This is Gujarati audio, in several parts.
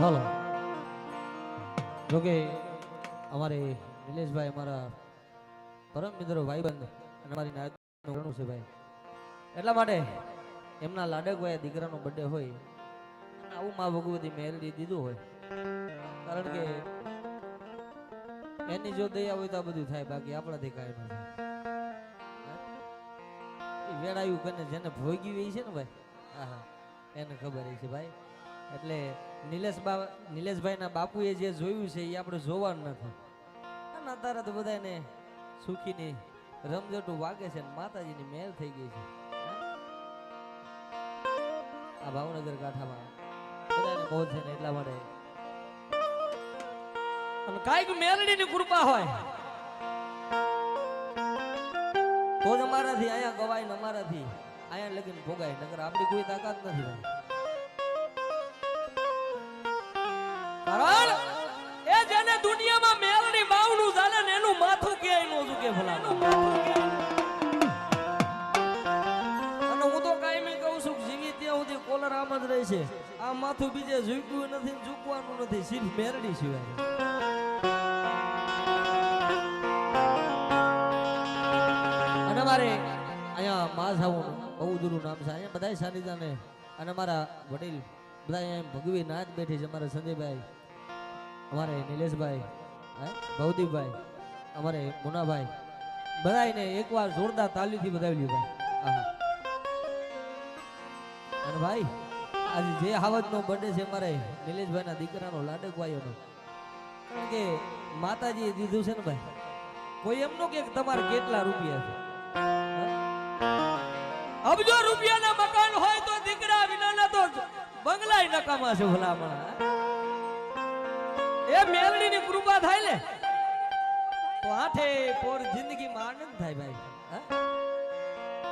હલો જોકે અમારે નિલેશભાઈ અમારા પરમ મિત્ર ભાઈબંધ અને અમારી નાયકનું છે ભાઈ, એટલા માટે એમના લાડકભાઈ દીકરાનો બર્થડે હોય આવું માં ભગવતી મેલડી દીધું હોય, કારણ કે એની જો દયા હોય તો આ બધું થાય, બાકી આપણાથી કાંઈ ન થાય. વેળાયું કરીને જેને ભોગી હોય છે ને ભાઈ, હા એને ખબર છે ભાઈ. એટલે નિલેશભાઈ ના બાપુએ જે જોયું છે એ આપણે જોવાનું નથી. અને અત્યારે તો બધાને સુખીની રમઝટું વાગે છે ને માતાજીની મહેર થઈ ગઈ છે. આ ભાવનગર કાંઠામાં બધાને મોજ છે ને એટલા માટે અને કાંઈક મેલડીની કૃપા હોય તો જ અમારાથી અહીંયા ગવાય ને અમારાથી અહીંયા લગીને ભોગાય, નકર આપણી કોઈ તાકાત નથી ભાઈ. કારણ એ જેને દુનિયામાં મેલડી બાવનું જાણે ને એનું માથું ક્યાંય નો ઝૂકે ભલાનો. અને હું તો કાયમી કહું છું જીવી ત્યાં સુધી કોલર આમ જ રહે છે. આ માથું બીજે ઝૂક્યું નથી, ઝૂકવાનું નથી, સિર્ફ મેલડી સિવાય. અને મારે અહીંયા માઝાવું બહુ દૂરનું નામ છે, અહીંયા બધા સાનિધાને અને અમારા વડીલ બધા અહીંયા ભગવી નાચ બેઠી છે. અમારા સંજયભાઈ, અમારે નિલેશભાઈ, ભવદીપભાઈ, અમારે મુનાભાઈ, બધાને એકવાર જોરદાર તાલીથી બધાવી લ્યું ભાઈ. અને ભાઈ આજે જે હાવજનો બર્થડે છે અમારે નિલેશભાઈના દીકરાનો લાડકભાઈઓનો, કારણ કે માતાજીએ દીધું છે ને ભાઈ. કોઈ એમ નો કે તમારે કેટલા રૂપિયા છે, અબજો રૂપિયાના મકાન હોય તો દીકરા વિનાના તો બંગલાય નકામા છે ભલામણ. એ મેલડીની કૃપા થાય ને તો આઠે પોર જિંદગીમાં આનંદ થાય ભાઈ.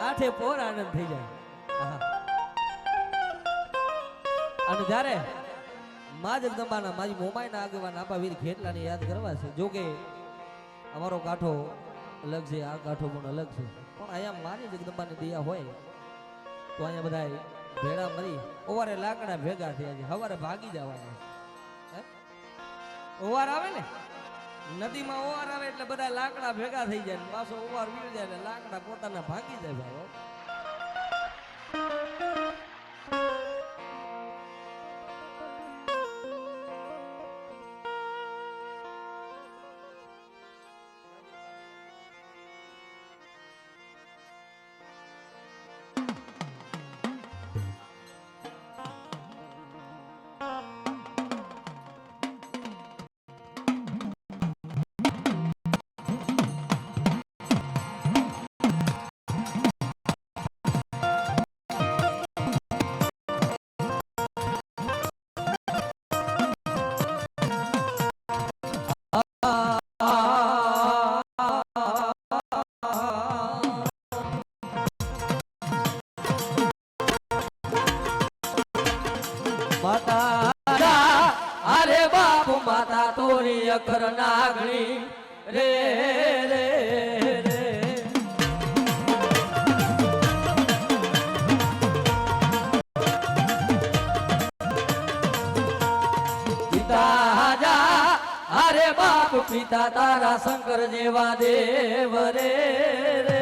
આઠે પોર આનંદ થઈ જાય. અને જ્યારે મા જગદંબાના મારી મોમાઈના આગેવાન આપા વીર ખેટલાને યાદ કરવા છે. જો કે અમારો કાંઠો અલગ છે, આ કાંઠો પણ અલગ છે, પણ અહીંયા મારી જગદંબાની દયા હોય તો અહીંયા બધા ભેળા મરી ઓવારે લાકડા ભેગા થયા છે. સવારે ભાગી જવાના. ઓવાર આવે ને નદીમાં, ઓવાર આવે એટલે બધા લાકડા ભેગા થઈ જાય, પાછો ઓવાર વીર જાય એટલે લાકડા પોતાના ભાગી જાય ભાઈ. અરે બાપ માતા તોરી અખર નાગણી રે રે રે. પિતા જા અરે બાપ પિતા તારા શંકર જેવા દેવ રે રે.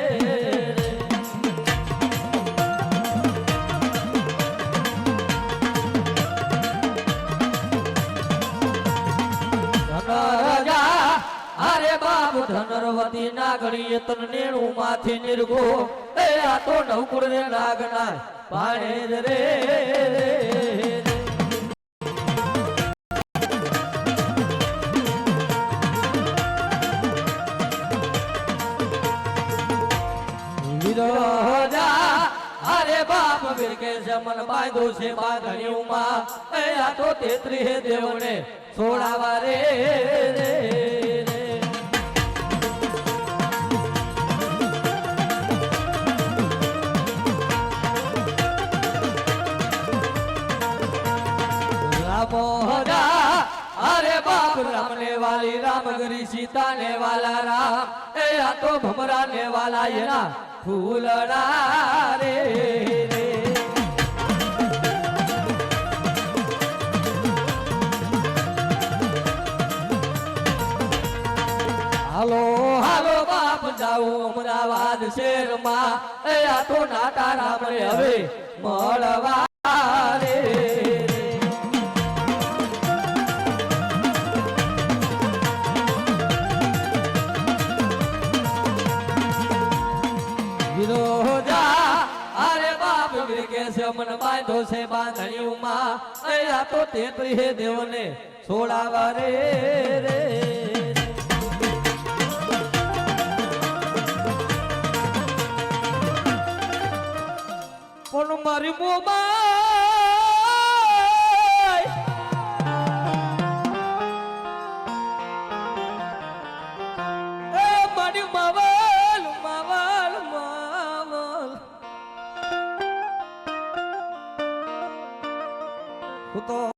ધનરવતી નાગણી તન નેણું માથી નિર્ગો એ આ તો નવકુળ રે નાગના પાણે રે. અરે બાપ વિરકે જમન બાંધો છે બાંધણીઓમાં એ આ તો 33 દેવને છોડાવા રે રે. अरे बाप राम ने वाली राम गरी सीता ने वाला राम ए आ तो भमरा ने वाला ये ना फूलड़ा रे रे. રાજ શેરમાં એ આ તો નાટા રામને હવે મળવા રે મન બાંધો છે બાંધણીઓમાં અહીંયા તો તેત્રી હે દેવને છોડાવા રે રે પણ મારી મોબાઈ એ મારી માવલ માવલ માવલ હું તો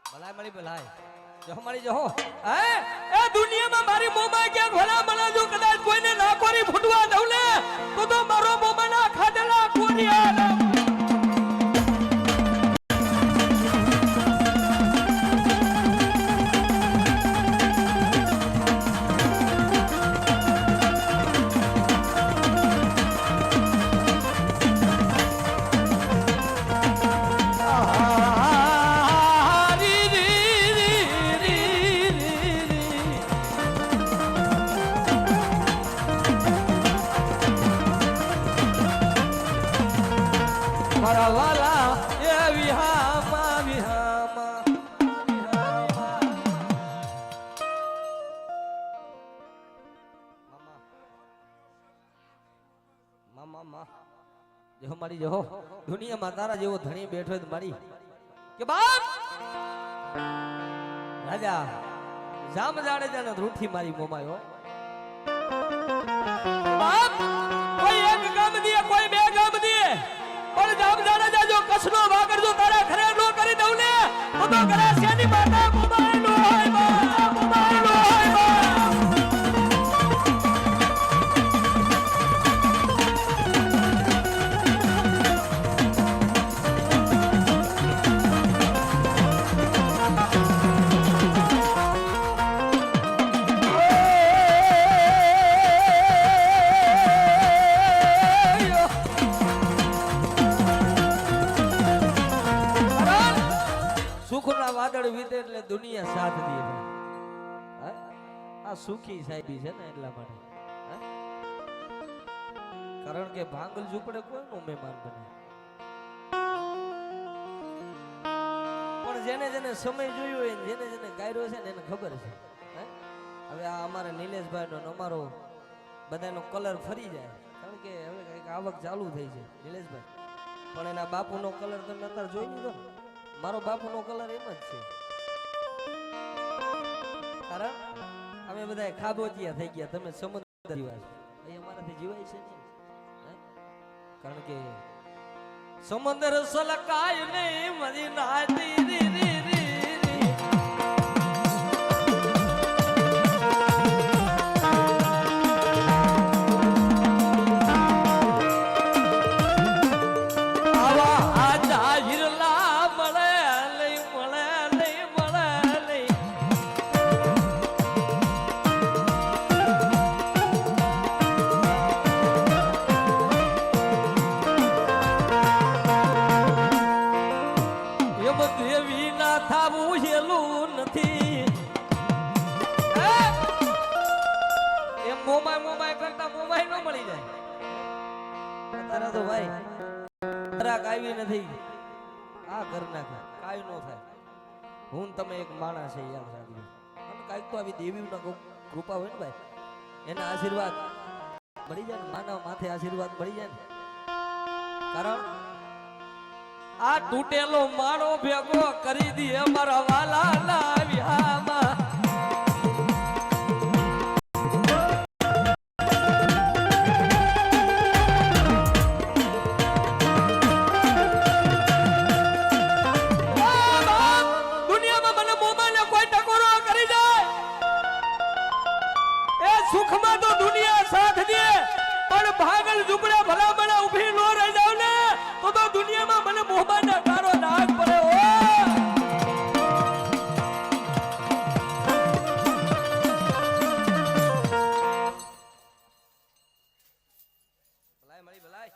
ભલાઈ મળી ભલાઈ જો મળી જો હે એ દુનિયામાં મારી મોમાં ક્યાં ભલા મને જો કદાચ કોઈને ના કોરી ફૂટવા દઉં ને તો મારો મોમાં ના ખાધેલા કોરિયા જો મારી જો દુનિયામાં તારા જેવો ધણી બેઠો છે મારી કે બાપ રાજા જામ જાડેજાને રૂઠી મારી મોમાયો બાપ કોઈ એક ગામ દીએ કોઈ બે ગામ દીએ પણ જામ જાડેજા જો કસનો વાગર જો તારા ઘરે નો કરી દઉં ને તો ઘરે શેની માતા મોમાય નો હોય બા મોમાય નો હોય બા સુખના વાદળ વીતે એટલે દુનિયા સાથ દે ભાઈ. હે? આ સુખી સાહેબી છે ને એટલા માટે. હે? કારણ કે ભાંગલ ઝૂંપડે કોઈનું મહેમાન બને. પણ જેને જેને સમય જોયો હોય જેને જેને ગાયરો છે ને એને ખબર છે. હે? હવે આ અમારા નિલેશભાઈ નો અમારો બધાનો કલર ફરી જાય કારણ કે હવે કઈક આવક ચાલુ થઈ છે નિલેશભાઈ. પણ એના બાપુનો કલર તમે અત્યારે જોઈ લીધો ને. મારો બાપુનો કલર એમ જ છે. કારણ અમે બધા ખાબોચિયા થઈ ગયા. તમે સમુદ્ર જીવા છો અહીં અમારાથી જીવાય છે નહીં. કારણ કે સમુદ્ર સલકાય નહીં મરી નાતી રી રી રી રી. આવા આજા હિરલા મળે લઈ મળે લઈ મળે લઈ. દેવી ના થાવું હેલું નથી. એમ મોમાય કરતા મોમાય ન મળી જાય. તારા તો ભાઈ ખરાક આવી નથી. આ કર નાખે કાઈ નો થાય. હું તમે એક માણસ છે યાદ રાખજો. અને કાઈક તો આવી દેવીના કૃપા હોય ને ભાઈ એના આશીર્વાદ મળી જાય ને. માનવ માથે આશીર્વાદ મળી જાય ને. કારણ આ તૂટેલો માળો ભેગો કરી દી અમારા વાલા લાવ્યામાં. દુનિયામાં મને મોમાને કોઈ ટકોરો કરી જાય એ સુખમાં તો દુનિયા સાથ દે પણ ભાગલ ઝૂંપડા ભલા ભલા ઊભી નો રહી જાવ ને તો દુનિયામાં મને મોહબાના કારો ડાઘ પડે. ઓ ભલાઈ મળી ભલાઈ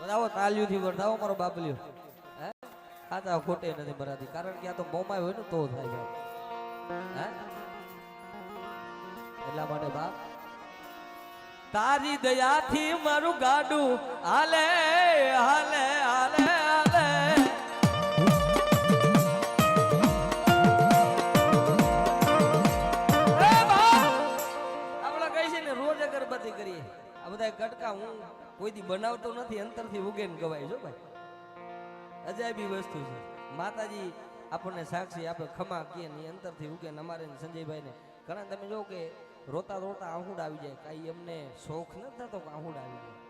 વધાવો તાલ્યુથી વધાવો મારો બાપલ્યો. હે ખાતા ખોટે નથી ભરાતી. કારણ કે આ તો મોમાય હોય ને તો થાય. હે એટલા માટે બાપ તારી દયાથી મારું ગાડું હાલે હાલે હાલે હાલે. આપણે કઈ છે ને રોજ અગરબત્તી કરીએ. આ બધા ગટકા હું કોઈ દી બનાવતો નથી. અંતરથી ઉગે ને ગવાય છો ભાઈ. અજાયબી વસ્તુ છે. માતાજી આપણને સાક્ષી આપે ખમા કે અંતરથી ઉગે ને. અમારે સંજયભાઈ ને ઘણા તમે જો કે રોતા રોતા આહુડ આવી જાય. કઈ એમને શોખ ન થતો કે આહુડ આવી જાય.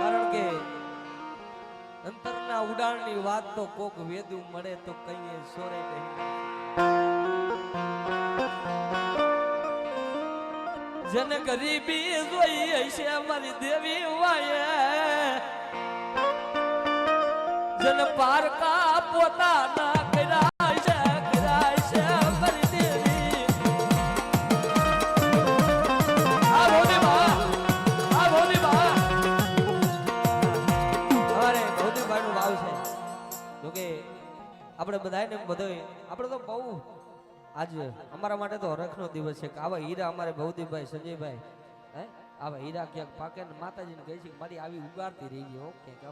કારણ કે અંતરના ઉડાણની વાત તો કોક વેદું મળે તો કઈએ સોરે નહીં. જન ગરીબી જોઈ હશે અમારી દેવી વાયે. જન પારકા પોતાના કર્યા આપણે બધાને આપણે તો બહુ આજ અમારા માટે તો હરખનો દિવસ છે કે આવા હીરા અમારે ભવદીપભાઈ સંજયભાઈ હે આવા હીરા ક્યાંક પાકે ને માતાજીને કહે છે કે મારી આવી ઉગાડતી રહી ગઈ. ઓકે કે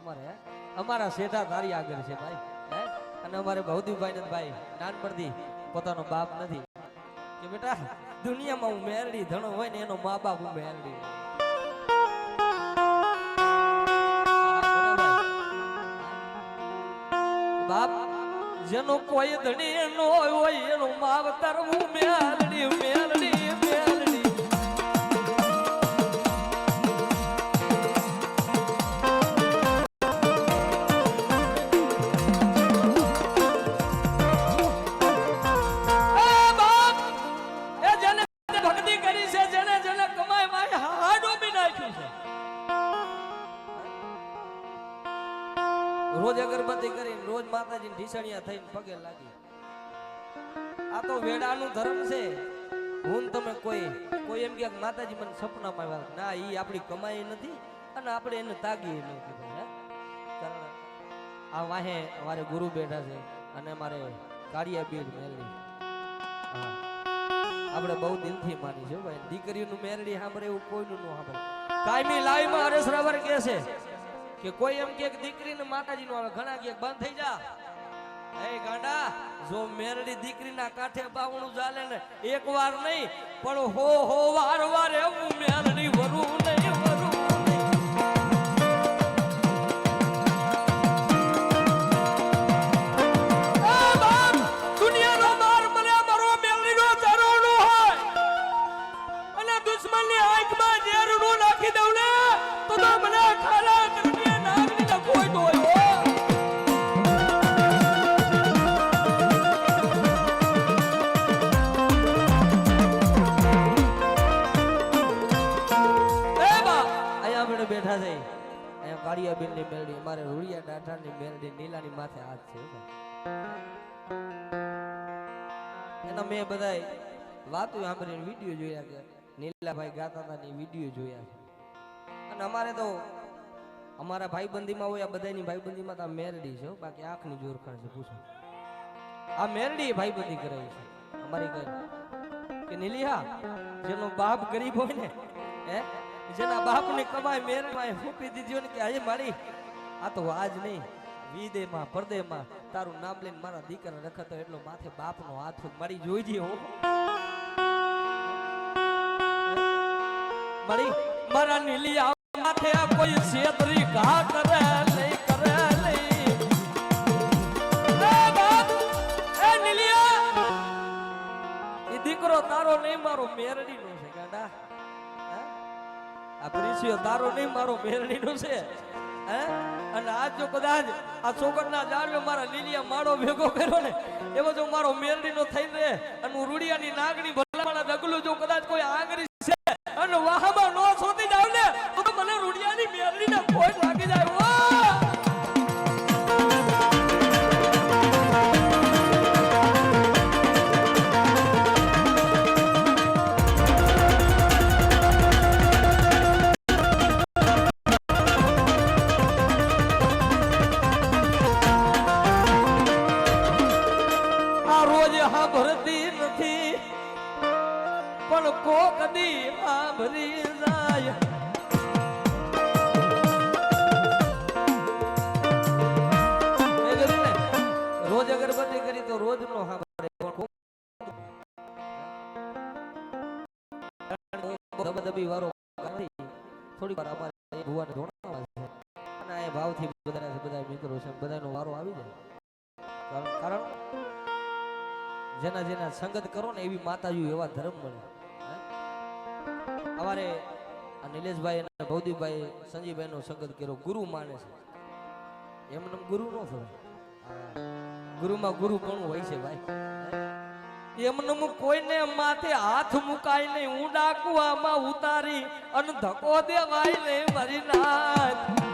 અમારા શેઠા તારી આગળ છે ભાઈ. હે અને અમારે ભવદીપભાઈ ને ભાઈ નાનપણથી પોતાનો બાપ નથી કે બેટા દુનિયામાં હું મેરડી ધણો હોય ને એનો મા બાપ હું મેરડી. બાપ જેનો કોઈ ધણી નો હોય એનો માવતર હું મેલડી મેલડી મેલડી. ભક્તિ કરી છે જેને જેને કમાય માય હાડો બી નાખ્યું છે. રોજ અગરબત્તી કરીને રોજ માતાજીને ઢીસણિયા થઈને પગે લાગી. આ તો વેડાનું ધર્મ છે. હું તમે કોઈ એમ કે માતાજી મને સપનામાં આવ્યા ના ઈ આપણી કમાઈ નથી. અને આપણે એને તાગીએ ન કીધું હે કારણ આ વાહે અમારે ગુરુ બેઠા છે અને અમારે કાળિયા બીડ મેલડી હા આપણે બહુ દિલથી માની છે ભાઈ દીકરીનું મેરડી સાંભળે એવું કોઈનું ન સાંભળે કાયમી લાઈવમાં હરેશ રાવર કહે છે કે કોઈ એમ કે દીકરીને માતાજી નો આવે ઘણા કે બંધ થઈ જા એ ગાંડા જો મેરડી દીકરીના કાંઠે બાવણું ચાલે ને એક વાર નહીં પણ હો વાર વાર એવું મેરડી વરું નહીં વરું દુનિયાનો માર મને મારો મેરડીનો ચરણો હોય અને દુશ્મનની આંખમાં ઝેરનું નાખી દઉં ને તો મને ખાલા કરીને નાગની ન કોઈ તો હોય બેઠા છે અહીંયા કાળિયા બેન ની મેરડી અમારે રૂડિયા ડાઠા ની મેરડી નીલાની માથે હાથ છે એના મેં બધાય વાતો સાંભળીને વિડીયો જોયા કે નીલાભાઈ ગાતા હતા ની વિડીયો જોયા છે અને અમારે તો અમારા ભાઈબંધીમાં હોય આ બધાની ભાઈબંધીમાં તો આ મેરડી છે બાકી આંખની જોરખાણ છે પૂછો આ મેરડી ભાઈબંધી કરે છે અમારી કઈ કે નીલિયા જેનો બાપ ગરીબ હોય ને હે જેના બાપ ને કમાય મેરમાં ફૂપી દીધો ને કે આજે મારી આ તો આજ નહીં વિદેમાં પરદેમાં તારું નામ લઈને મારા દીકરા રખતો એટલો માથે બાપનો હાથ મારી જોઈજે હો મારી મારા નીલિયા માથે આ કોઈ છેતરી ઘા કરે નહીં કરે નહીં એ બાપ એ નીલિયા એ દીકરો તારો નહીં મારો મેરડી નો છે ગાડા આ પરિચય તારો નહીં મારો મેરડીનો છે હે અને આજ જો કદાચ આ ચોકડના ઝાડવે મારા લીલિયા માળો ભેગો કર્યો ને એવો જો મારો મેરડીનો થઈ રહે અને હું રૂડિયાની નાગણી ભલામણા ડગલું જો કદાચ કોઈ આંગળી છે અને વાહમાં નો સોતી જાવ ને તો મને રૂડિયાની મેરડીને ખોટ લાગી જાય ઓ ભરતી નથી પણ કોક દી આ ભરી જાય રોજ અગરબત્તી કરી તો રોજ નો દબદબી વાળો થોડી વાર અમારે ભુવાને ધોણાવા છે અને આ ભાવથી બધા મિત્રો છે બધાનો વારો આવી જાય કારણ જેના જેના સંગત કરો ને એવી માતાજી એવા ધર્મ મળે અમારે આ નિલેશભાઈ અને ભવદીપભાઈ સંજીભાઈ નો સંગત કર્યો ગુરુ માને છે એમને ગુરુ નો થયો ગુરુમાં ગુરુ કોણ હોય છે ભાઈ એમને કોઈને માથે હાથ મુકાય નહીં હું ડાકુઆમાં ઉતારી અને ધક્કો દેવાય નહીં મારી નાથ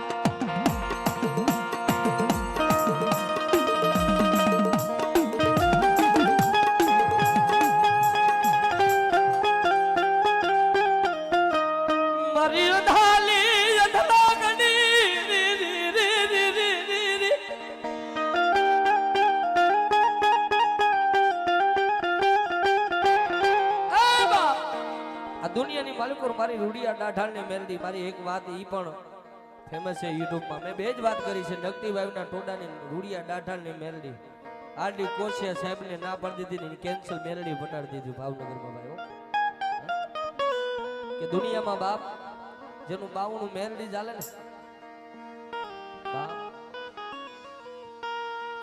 દુનિયાની માલિકો મારી રૂડિયા ડાઢાળ ને મેરડી મારી એક વાત ઈ પણ ફેમસ છે યુટ્યુબ માં મેં બે જ વાત કરી છે નકટીભાઈ ના ટોડાની રૂડિયા ડાઢાળ ની મેરડી આરડી કોશિયા સાહેબ ને ના પાડી દીધી ને કેન્સલ મેરડી બટાડી દીધું ભાવનગર માં ભાઈ કે દુનિયામાં બાપ જેનું બાવણું મેરડી ચાલે ને બાપ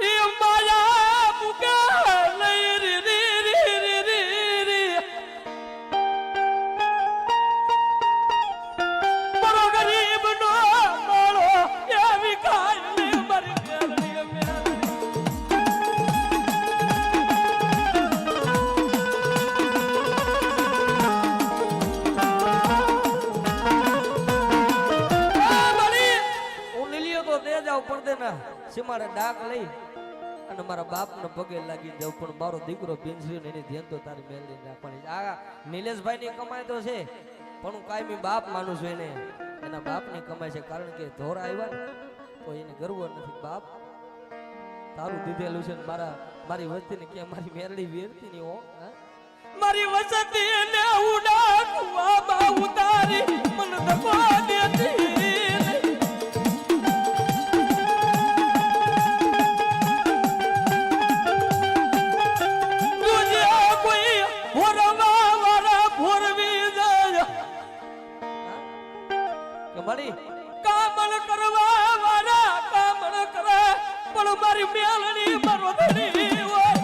એ માયા મુકા લઈ રી રી રી રી રી મારો ગરીબ નો માળો એવી કાય લે મરી સીમાડે ડાક લઈ અને મારા બાપ ને પગે લાગી જાવ પણ મારો દીકરો પિંજરી ને એની ધ્યાન તો તારી મેળવી રાખવાની આ નિલેશભાઈ ની કમાઈ તો છે પણ હું કાયમી બાપ માનું છું એને એના બાપની કમાય છે, કારણ કે ધોરા આવ્યા ને તો એને ગર્વ નથી. બાપ તારું દીધેલું છે, મારી વસ્તીને કે મારી મેરડી વેરતી ની હો. મારી વસતી ને ઉડા કુવામાં ઉતારી મન દબો દેતી કામણ કરવા વાળા કામણ કરે પણ મારી મેલડી મારો ધણી હોય.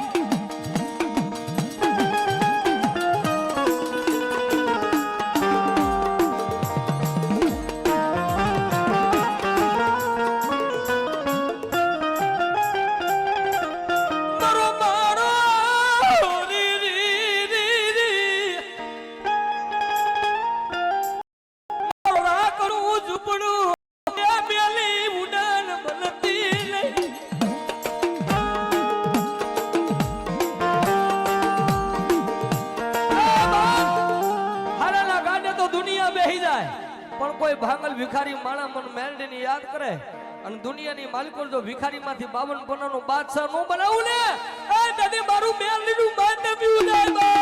પણ કોઈ ભાંગલ ભિખારી માણા મન મેલડીને યાદ કરે અને દુનિયાની માલિકો જો ભિખારીમાંથી 52 પન્નાનો બાદશાહ નો બનાવું ને એ દાદી મારું મેલડીનું માન દેવું જાય.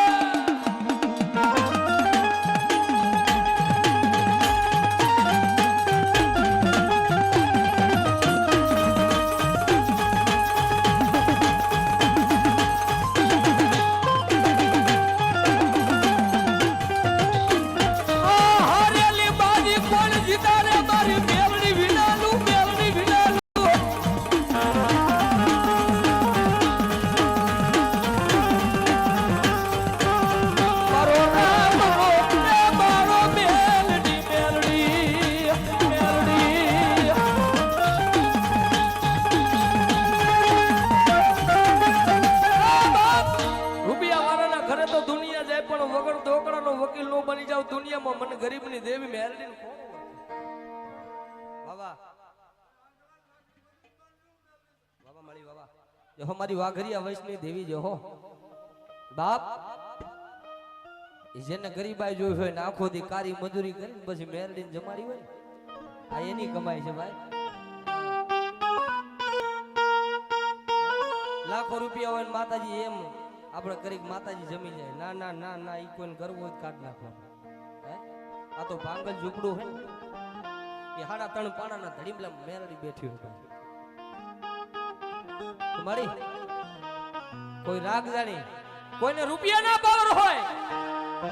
દુનિયામાં મને ગરીબની દેવી મેલડીને કોણ બાબા બાબા મારી બાબા જો મારી વાઘરિયા વૈષ્ણવી દેવી જો હો બાપ જેને ગરીબાઈ જોઈ હોય ને આખો દી કારી મજૂરી કરી પછી મેલડીને જમાડી હોય આ એની કમાઈ છે ભાઈ. લાખો રૂપિયા હોય ને માતાજી એમ આપણે કરી માતાજી જમી જાય. ના ના ના ના ઈ કોઈને કરવું હોય કાઢ નાખવાનું. આ તો ભાંગલ ઝૂંપડું હે એ 3.5 પાણાના ધડીમલા મેરડી બેઠી હોય તમારી કોઈ રાગ જાણી કોઈને રૂપિયાના પાવર હોય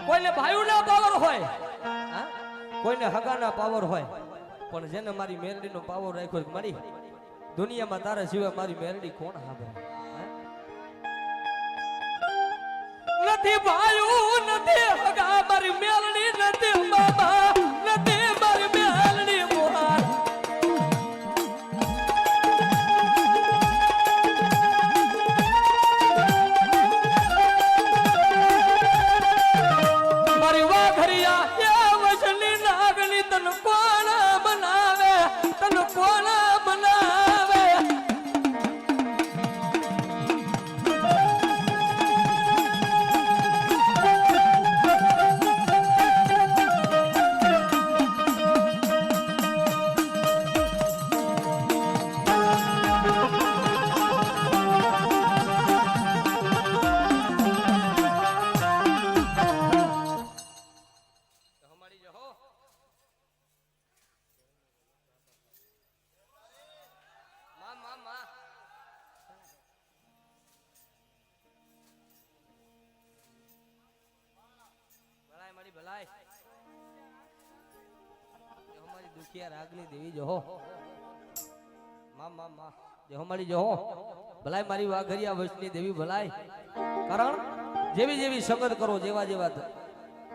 કોઈને ભાઈઓના પાવર હોય કોઈને હગાના પાવર હોય પણ જેને મારી મેરડીનો પાવર રાખ્યો મારી દુનિયામાં તારા સિવાય મારી મેરડી કોણ સાંભળે નથી ભાઈઓ નથી હગા મારી મેલડી નથી બાબા નથી મારી મેલડી મોહાર મારી વાઘરિયા એ વસલી નાગની તન કોણ બનાવે તન કોણ બનાવે. દુખિયા રાગની દેવી જો માં જો મારી જો ભલાઈ મારી વાઘરિયા વૈષ્ણવી દેવી ભલાઈ. કારણ જેવી જેવી સંગત કરો જેવા જેવા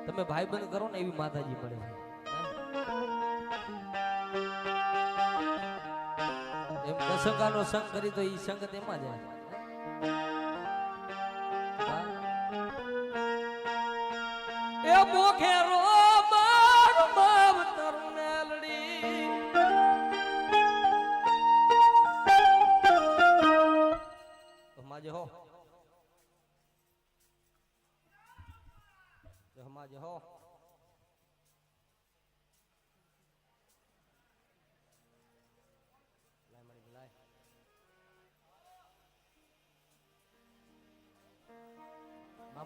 તમે ભાઈબંધ કરો ને એવી માતાજી મળે છે. એમ દસંગાનો સંગ કરી તો ઈ સંગત એમાં જાય. એ મોખેરો માર માવતર મેલડી માજે હો માજે હો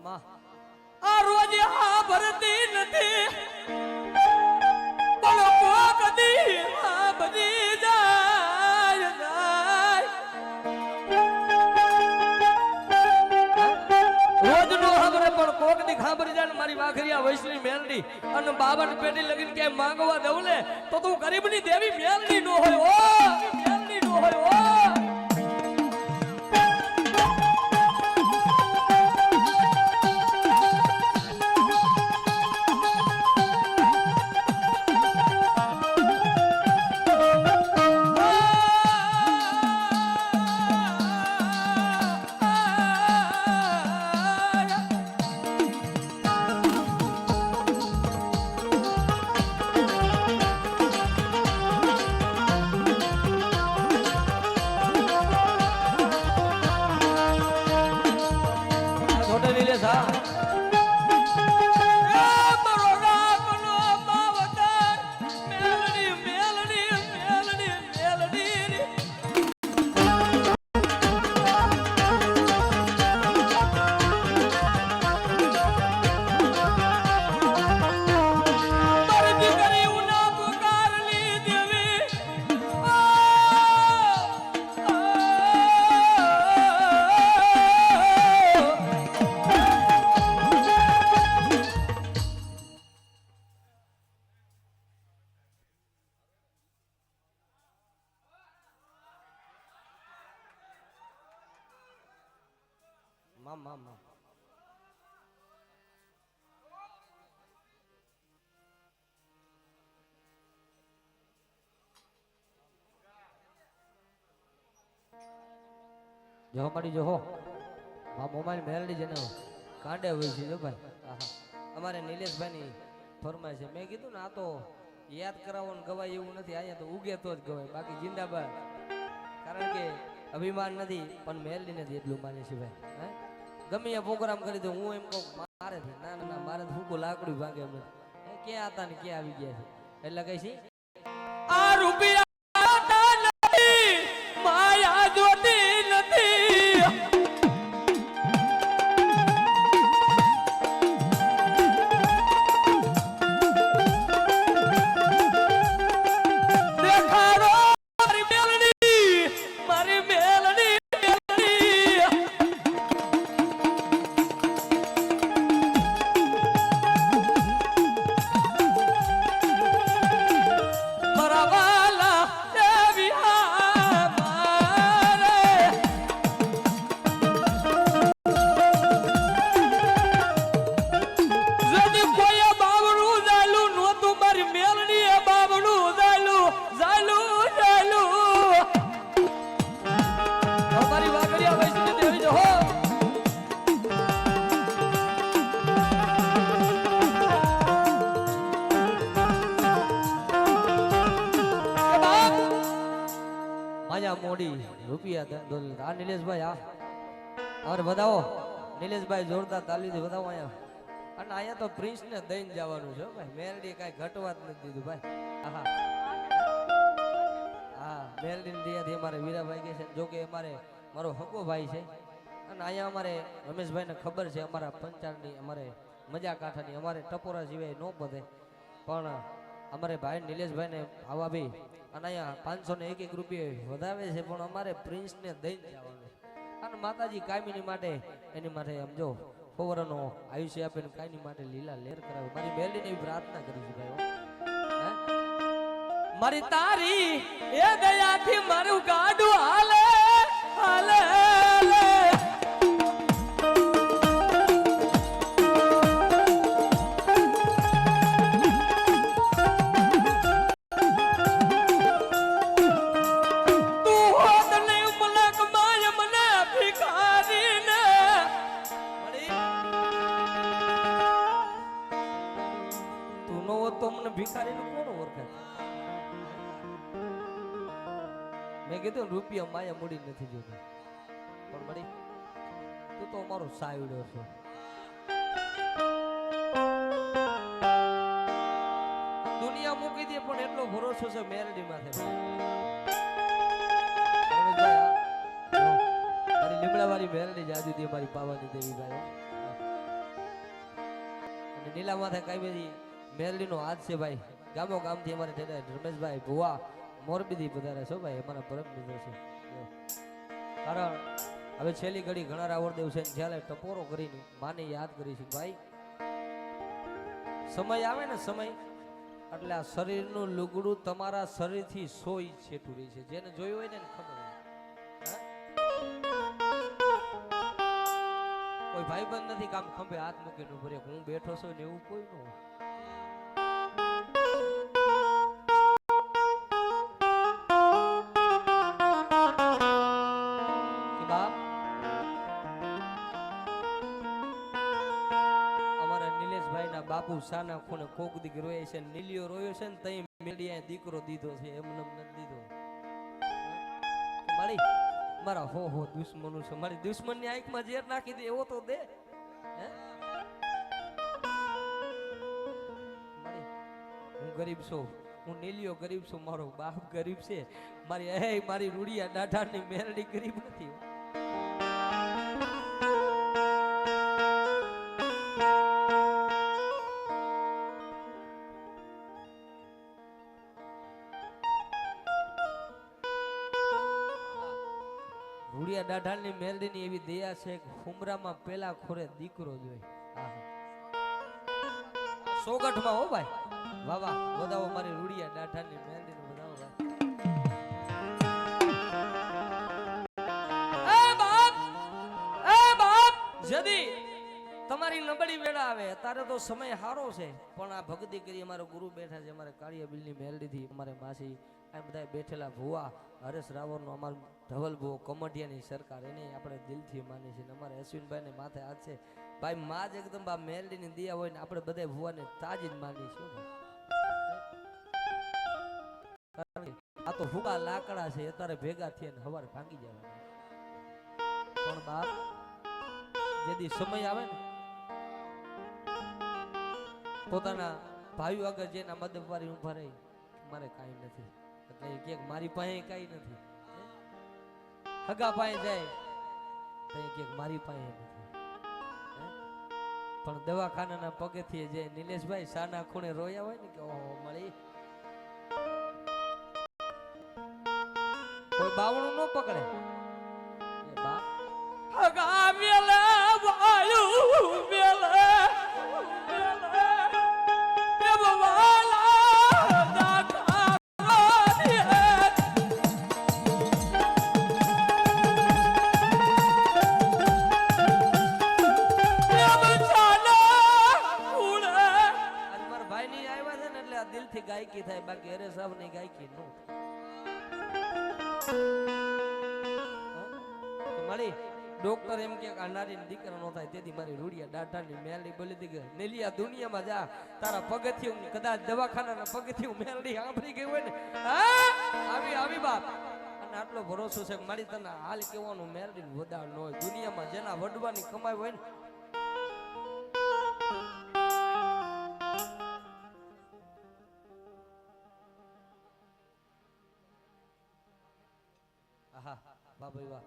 આમાં આ રોજ આ ભરતી નથી પણ કોક દી આ બની જાય રોજ નો ખબરે પણ કોક ની ખબર જાય મારી વાખરિયા વૈષ્ણવી મેલડી અને બાબા પેટી લગીને કે માંગવા દઉં લે તો તું ગરીબની દેવી મેલડી નો હોય ઓ મેલડી નો હોય ઓ મામા જો મારી જો હો મોબાઈલ મેલડી જેને કાંડે હોય છે જો ભાઈ આહા અમારે નિલેશભાઈ ની ફરમાય છે મેં કીધું ને આ તો યાદ કરાવવાનું ગવાય એવું નથી અહીંયા તો ઉગે તો જ ગવાય બાકી જિંદાબાદ કારણ કે અભિમાન નથી પણ મેલડી નથી એટલું માને છે ભાઈ હે ગમે એ પ્રોગ્રામ કરી દો હું એમ કહું મારે ના ના ના મારે ફૂકું લાકડું ભાગે અમે ક્યાં હતા ને ક્યાં આવી ગયા છે એટલે કઈ છે આ રૂપિયા નથી માયા જોતી નથી દેખાડો મારી મેલડી મારી મેલડી મોડી રૂપિયા આ નિલેશભાઈ આ અરે બતાવો નિલેશભાઈ જોરદાર તાલીથી બતાવો અહીંયા અને અહીંયા તો પ્રિન્સ ને દઈને જવાનું છે ભાઈ મેલડી કઈ ઘટવા જ નથી દીધું ભાઈ આહા હા મેલડી ની દયાથી અમારે વીરાભાઈ કે છે જો કે અમારે મારો હકો ભાઈ છે અને અહીંયા અમારે રમેશભાઈ ને ખબર છે અમારા પંચાળની અમારે મજા કાંઠાની અમારે ટપોરા સિવાય ન બધે પણ અમારે ભાઈ નિલેશભાઈ ને આવા બી અને અહીંયા 501 રૂપિયા વધાવે છે પણ અમારે પ્રિન્સ ને દઈને જવાનું અને માતાજી કાયમીની માટે એની માટે આમ જો ફોવરનો આયુષ્ય આપે ને કાયમી માટે લીલા લેર કરાવે મારી મેલડીને એવી પ્રાર્થના કરી છે ભાઈ મારી તારી એ દયાથી મારું ગાડું હાલે હાલે ભિખારીનું કોણ ઓળખે મેં કીધું રૂપિયા માયા મૂડી નથી જોતી પણ મળી તું તો અમારો સાયડો છો દુનિયા મૂકી દે પણ એટલો ભરોસો છે મેલડી માથે મારી લીમડા વાળી મેલડી જાદુ દે મારી પાવાની દેવી ભાઈ અને નીલા માથે કઈ બધી મેરડીનો હાથ છે ભાઈ. ગામો ગામથી અમારે ઠેઠ રમેશભાઈ ભુવા મોરબીથી પધારે છો ભાઈ, અમારા પરમ મિત્ર છે. કારણ હવે છેલ્લી ઘડી ઘણા રાવણદેવ છે જ્યારે ટપોરો કરીને માને યાદ કરી છે ભાઈ. સમય આવે ને સમય એટલે આ શરીરનું લુગડું તમારા શરીરથી 100 ઇંચ છેટું રહી છે. જેને જોયું હોય ને એને ખબર હોય. કોઈ ભાઈબંધ નથી કામ ખંભે હાથ મૂકીને ઉભો રહે, હું બેઠો છું ને એવું કોઈ ન હોય. કે બાપ અમારા નિલેશભાઈના બાપુ સાના ખૂણે કોક દીક રોય છે, નીલિયો રોયો છે ને તઈ મેડિયા દીકરો દીધો છે, એમને નથી દીધો. મારી મારા હો દુશ્મનો છે, મારી દુશ્મનની આંખમાં ઝેર નાખી દે એવો તો દે. હે મારી હું ગરીબ છું, હું નીલિયો ગરીબ છું, મારો બાપ ગરીબ છે, મારી રૂડિયા દાઢાની મેરડી ગરીબ નથી. રૂડિયા દાઢાની મેરડીની એવી દયા છે કે હુમરામાં પેલા ખોરે દીકરો જોઈ. સોગઠમાં હો ભાઈ. વાહ વાહ, વધાવો મારી રૂડિયા દાઢાની મેરડીને વધાવો ભાઈ. એ બાપ જદી તમારી નબળી વેળા આવે અત્યારે તો સમય સારો છે, પણ આ ભક્તિ કરી અમારો ગુરુ બેઠા છે, અમારે કાળિયા બિલની મેરડીથી અમારે માસી આ બધા બેઠેલા ભુવા હરેશ રાવણનો અમારો ધવલ ભુવો કમઢિયાની સરકાર એને આપણે દિલથી માની છે. અમારે અશ્વિનભાઈને માથે હાથ છે ભાઈ. માં જ એકદમ બા મેરડીની દિયા હોય ને આપણે બધા ભુવાને તાજી જ માની છે. આ તો ભૂકા લાકડા છે, અત્યારે ભેગા થયા ને હવારે ભાંગી જવાના. પણ બાપ જેદી સમય આવે ને પોતાના ભાઈઓ આગળ જેના મદદ વાળી ઉભા રહી મારે કાંઈ નથી એટલે કે મારી પાસે કાંઈ નથી. હગા પાસે જાય તો કે મારી પાસે નથી. પણ દવાખાનાના પગેથી જે નિલેશભાઈ સાના ખૂણે રોયા હોય ને કે ઓહો મળી કોઈ બાવણું ન પકડે એ બા હગા મેલે વાયુ મેલે દિલથી ગાયકી થાય, બાકી અરે સાહેબ ની ગાયકી નો મળી. ડોક્ટર એમ કે નારી દીકરા નો થાય તેથી મારી રૂડિયા દાઢાની મેરડી બોલી દીધી નેલિયા દુનિયામાં જા તારા પગથિયું કદાચ દવાખાનાના પગથિયું મેરડી સાંભળી ગઈ હોય ને આવી બાપ. અને આટલો ભરોસો છે મારી તને હાલ કેવાનું મેરડી વધાર ન હોય દુનિયામાં જેના વડવાની કમાઈ હોય ને. વાહ ભાઈ વાહ.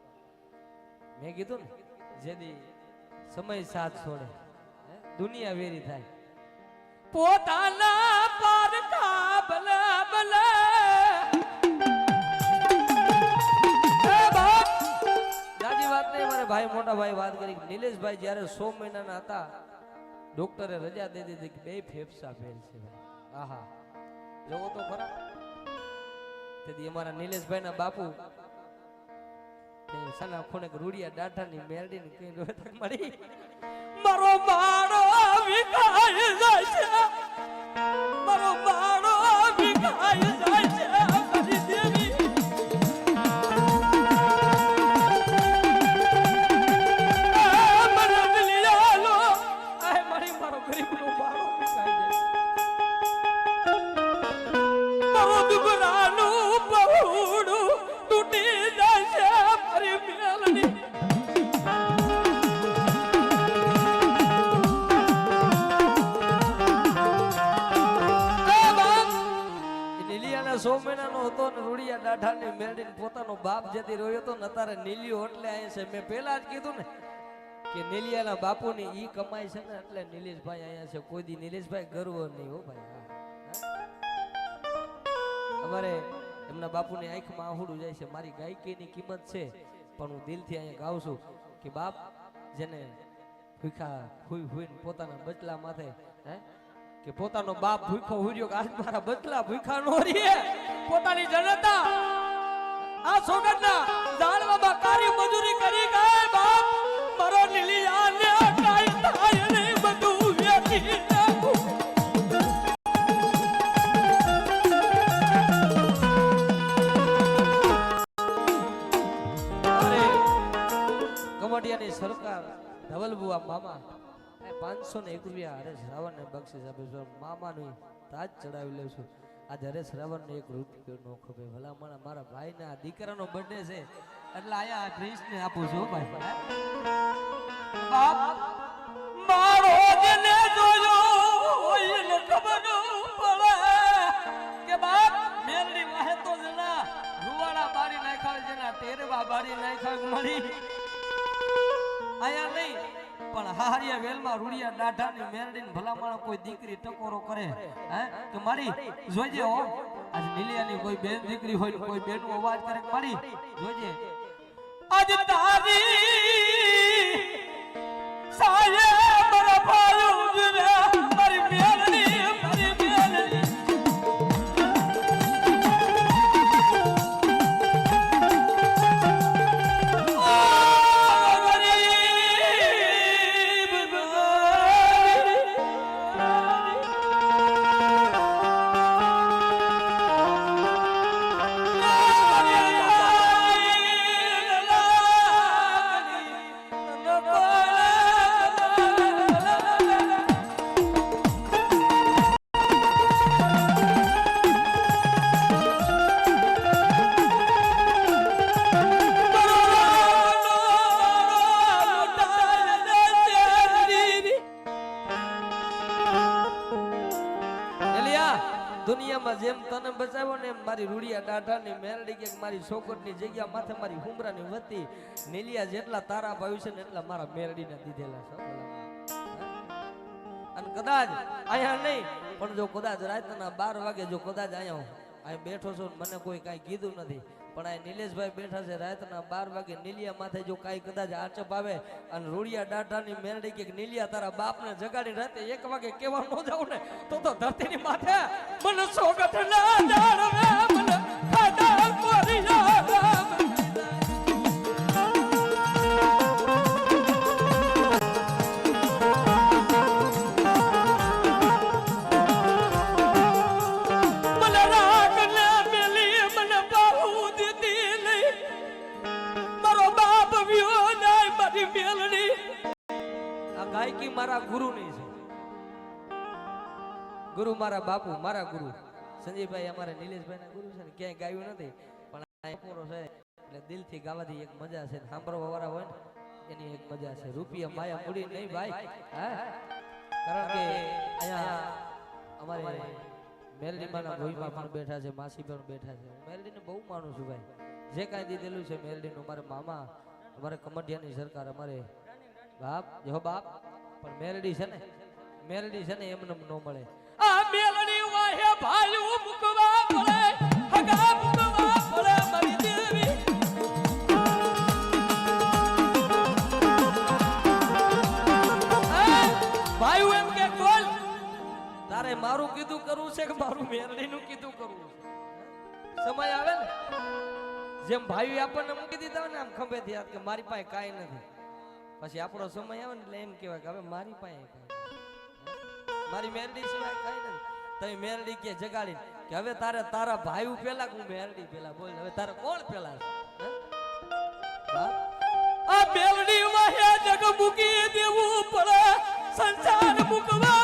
મેં કીધું ને જેદી સમય સાથ છોડે દુનિયા વેરી થાય. પોતાના પારકા ભલે ભલે જાજી વાત નહીં. મારે ભાઈ મોટા ભાઈ વાત કરી નિલેશભાઈ જ્યારે 100 મહિનાના હતા ડોક્ટરે રજા દે દીધી કે 2 ફેફસા ફેલ છે. આહા જોવો તો ખરા. તેથી અમારા નિલેશભાઈના બાપુ સાના ખૂણે રૂડિયા દાઢાની મેરડીને કઈ રોતા મળી મારો બાળો વિખાઈ જાય છે, મારો બાળો વિખાઈ જાય છે. મારી દેવી મને મિલી આલો આ મારી મારો ગરીબનો બાળો વિખાઈ જાય. મારો દુબરાનું બહુડું તૂટી જાય છે. મારી મેલડી નીલિયાના 100 મહિનાનો હતો ને રૂડિયા દાઢાની મેરડીને પોતાનો બાપ જેથી રોયો હતો ને અત્યારે નીલિયો એટલે અહીં છે. મેં પહેલા જ કીધું ને કે નીલિયાના બાપુની ઈ કમાઈ છે ને એટલે નિલેશભાઈ અહીંયા છે. કોઈ દી નિલેશભાઈ ગર્વ નહીં હો ભાઈ. હા. અમારે એમના બાપુની આંખમાં આહુડું જાય છે. મારી ગાયકીની કિંમત છે પણ હું દિલથી અહીંયા ગાઉં છું કે બાપ જેને ભૂખા હુઈ હુઈને પોતાના બચલા માથે કે પોતાનો બાપ ભૂખો હુર્યો કે આજ મારા બચલા ભૂખા નો રીએ પોતાની જનતા આ સોગંદના જાળવામાં કારી મજૂરી કરી ગઈ બાપ મારો લીલિયાને કાઈ થાય નહીં બધું વેચી નાખું. અરે કમડિયાની સરકાર ધવલબુઆ મામા 501 રૂપિયા હરેશ રાવણ ને બક્ષિસ આપે છે. મામાનું તાજ ચડાવી લઉં છું. આજે હરેશ રાવણ ને 1 રૂપિયો નો ખપે. ભલામણ મારા ભાઈ ના દીકરાનો બર્થડે છે એટલે અહીંયા પ્રિન્સ ને આપું છું ભાઈ. બાપ મારો દિલે જોયો હોય ને ખબર ન પડે કે બાપ મેલડી વાહે તો જણા રૂવાડા બારી નાખ્યા જેના ટેરવા બારી નાખ્યા મળી આયા નહીં પણ હારિયા વેલમાં રૂડિયા દાઢાની મેરડીને ભલામણ કોઈ દીકરી ટકોરો કરે કે મારી જોજે હો આજ નીલિયાની કોઈ બેન દીકરી હોય કોઈ બેનનો અવાજ કરે કે મારી જોજે આજ તારી સાયે મારા ભાઈઓ જુરે મારી મેલડી દુનિયામાં જેમ તને બચાવ્યો ને એમ મારી રૂડિયા દાઢાની મેરડી કે મારી છોકરની જગ્યા માથે મારી હુમરાની વતી નીલિયા જેટલા તારા ભાઈ છે ને એટલા મારા મેરડીને દીધેલા છે. અને કદાચ અહીંયા નહીં પણ જો કદાચ રાતના 12 વાગે જો કદાચ અહીંયા બેઠો છો મને કોઈ કાંઈ કીધું નથી પણ આ નિલેશભાઈ બેઠા છે રાતના 12 વાગે નીલિયા માથે જો કાંઈ કદાચ આચપ આવે અને રૂડિયા દાઢાની મેરડી કે નીલિયા તારા બાપને જગાડી રાતે 1 વાગે કેવા ન જાવ ને તો ધરતીની માથે મને સોગઠ ના જાણવે મને ખાડા કોરી જાવ ગાયકી મારા ગુરુ ની છે. ગુરુ મારા બાપુ મારા ગુરુ સંજયભાઈ અમારા નિલેશભાઈ ના ગુરુ છે ને ક્યાંય ગાયું નથી પણ આ પૂરો છે એટલે દિલથી ગાવાથી એક મજા છે. સાંભળવા વાળા હોય ને એની એક મજા છે. રૂપિયા માયા મૂડી નહીં ભાઈ. હા કારણ કે અહીંયા અમારે મેલડી માના ભોઈમાં પણ બેઠા છે, માસી પણ બેઠા છે. મેલડીને બહુ માનું છું ભાઈ. જે કાંઈ દીધેલું છે મેલડીનું મારા મામા અમારે કમડિયાની સરકાર અમારે બાપ જો બાપ પણ મેલડી છે ને એમને ન મળે. આ મેલડી વાહે ભાઈ મુકવા પડે હગા મુકવા પડે મારી દેવી ભાઈ એમ કે બોલ તારે મારું કીધું કરવું છે કે મારું મેલડીનું કીધું કરવું છે? સમય આવે ને જેમ ભાઈ આપણને મૂકી દીધા ને આમ ખંભેથી હાથ કે મારી પાસે કાંઈ નથી, પછી આપણો સમય આવે ને એટલે એમ કહેવાય કે હવે મારી પાસે મારી મેરડી સિવાય કઈ નથી. તમે મેરડી કે જગાડી કે હવે તારે તારા ભાઈ પેલા હું મેરડી પેલા બોલ હવે તારે કોણ પેલા છે? આ મેલડી વાહે જગ મૂકી દેવું પડે સંસાર મૂકવા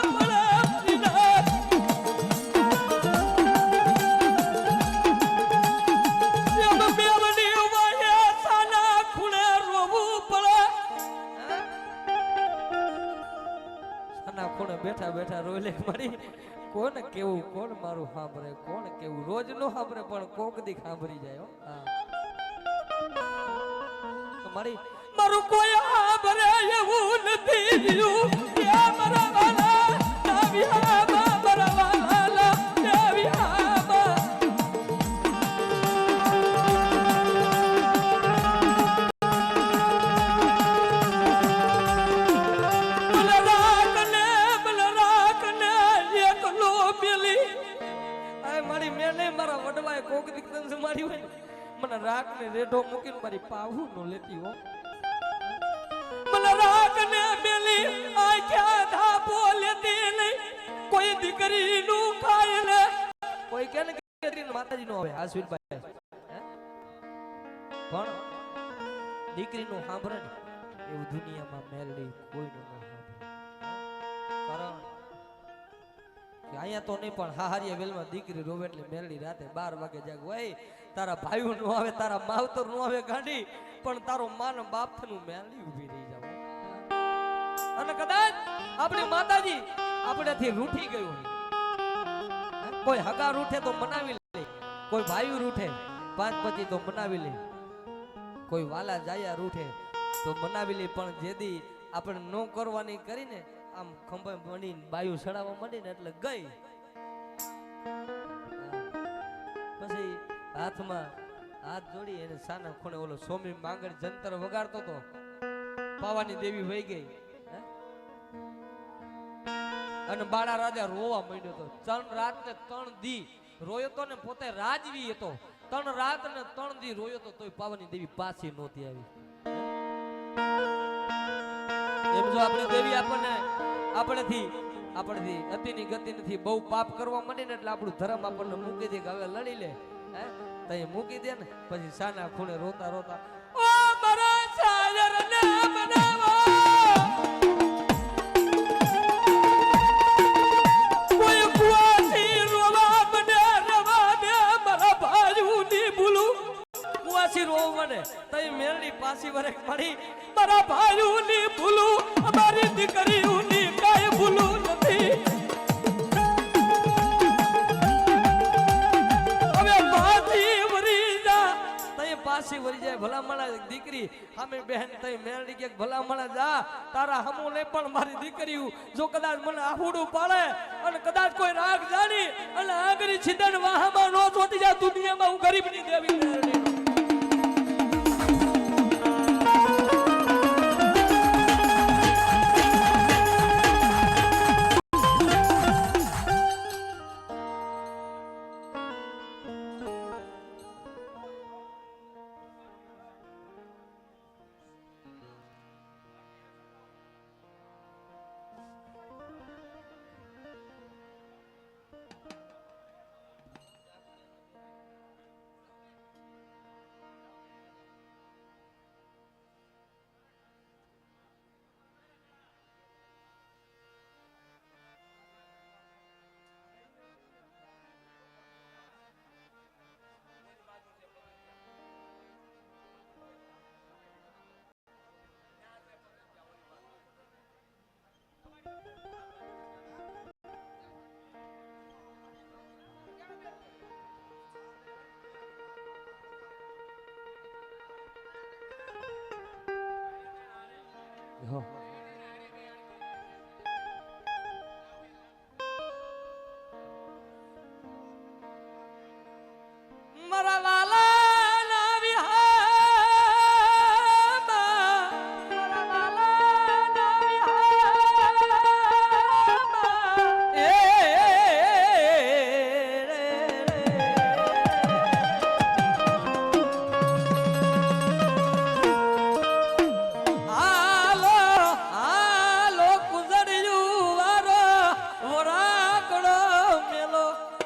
પડે બેઠા બેઠા રોઈ લે મારી કોણ કેવું કોણ મારું સાંભળે કોણ કેવું રોજ નો સાંભળે પણ કોક દી સાંભળી જાય. મારી મારું કોઈ આભરે એવું નથી રહ્યું કે મારા વાલા નાવિયામાં મારા વાલા નાવિયામાં બલરાકને એકલો પેલી આ મારી મેને મારા વડવાએ કોક દીકતન મારી હોય મને રાખને રેઢો મૂકીને મારી પાહુ નો લેતી હો મને રાખને મેલી આ ક્યાં ધાપો લેતી નહીં કોઈ દીકરી નું ખાય ને કોઈ કે ને દીકરી માતાજી નો આવે આશ્વિનભાઈ પણ દીકરી નું સાંભળે ને એવું દુનિયામાં મેલડી કોઈ નું ન સાંભળે કારણ કે અહીંયા તો નહીં પણ હાહારિયા વેલમાં દીકરી રોવે એટલે મેલડી રાતે 12 વાગે જાગ હોય તારા ભાઈઓ નો આવે તારા માવતર નો આવે ગાંડી પણ તારો માન બાપ થનું મેલડી ઊભી રહી જાવ અને કદાચ આપણી માતાજી આપણેથી રૂઠી ગયું કોઈ હગા રૂઠે તો મનાવી લે કોઈ ભાઈઓ રૂઠે પાંચ પતિ તો મનાવી લે કોઈ વાલા જાયા રૂઠે તો મનાવી લે પણ જેદી આપણે નો કરવાની કરીને આમ ખંભે બનીને બાયુ સડાવવા માંડીને એટલે ગઈ પછી હાથમાં હાથ જોડી એને સાના ખૂણે ઓલો સોમી માંગણ જંતર વગાડતો તો પાવાની દેવી વહી ગઈ અને બાળા રાજા રોવા માંડ્યો તો 3 રાત ને 3 દી રોયો તો ને પોતે રાજવી હતો 3 રાત ને 3 દી રોયો તો તોય પાવાની દેવી પાછી નહોતી આવી એમ જો આપણી દેવી આપણેથી અતિની ગતિ નથી બહુ પાપ કરવા માંડી ને એટલે આપણું ધર્મ આપણને મૂકી દે કે હવે લડી લે તઈ મૂકી દે ને પછી સાના ખૂણે રોતા રોતા ઓ મારા શાયર ને બનાવો કોઈ કુવાસી રોવા મને રવા દે મારા ભાઈઓની ભૂલું કુવાસી રોવા મને તઈ મેલડી પાછી વરે પડી મારા ભાઈઓની ભૂલું અમારી દીકરીઓની કાંઈ ભૂલું નથી હવે પાછી વરી જા તઈ પાછી વરી જાય ભલા માણા દીકરી સામે બહેન તઈ મેલડી કે ભલા માણા જા તારા હમો ને પણ મારી દીકરીઓ જો કદાચ મને આહુડું પાડે અને કદાચ કોઈ રાગ જાણી અને આગરી છિદન વાહમાં નો ચોટી જા દુનિયામાં હું ગરીબની દેવી મેલડી હો મારા વાલા નાવિયામાં મારા વાલા નાવિયામાં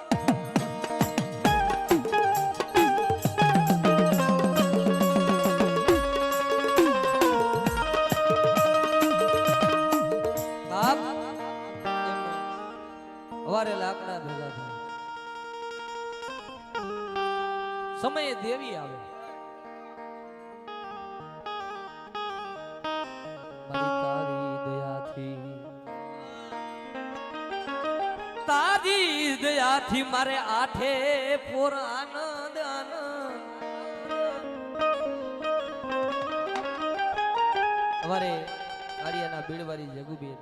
સવારે લાકડા ભેગા થાય સમયે દેવી આવે તારી દયાથી મારે આઠે પોર આનંદ આનંદ અમારે કાળિયાના બીડવારી જગુબેન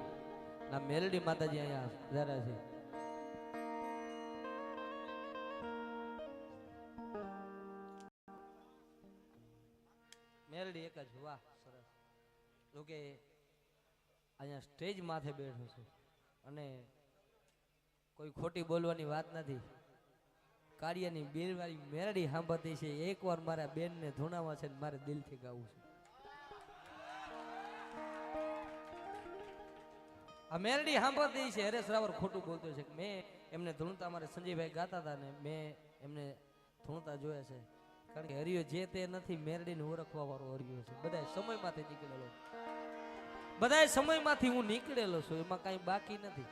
ના મેલડી માતાજી અહીંયા પધાર્યા છે. મેલડી એક જ વાહ સરસ. જોકે અહીંયા સ્ટેજ માથે બેઠો છે અને કોઈ ખોટી બોલવાની વાત નથી. કાળિયાની બેલવાળી મેલડી સાંભળતી છે. એકવાર મારા બેનને ધૂણામાં છે ને મારે દિલથી ગાવું છે. આ મેલડી સાંભળતી છે. હરેશ રાવર ખોટું બોલતો છે. મેં એમને ધૂણતા મારે સંજયભાઈ ગાતા હતા ને મેં એમને ધૂણતા જોયા છે. કારણ કે હરિયો જે તે નથી, મેલડીને ઓળખવા વાળો હરિયો છે. બધા સમયમાંથી નીકળેલો, બધા સમયમાંથી હું નીકળેલો છું. એમાં કઈ બાકી નથી.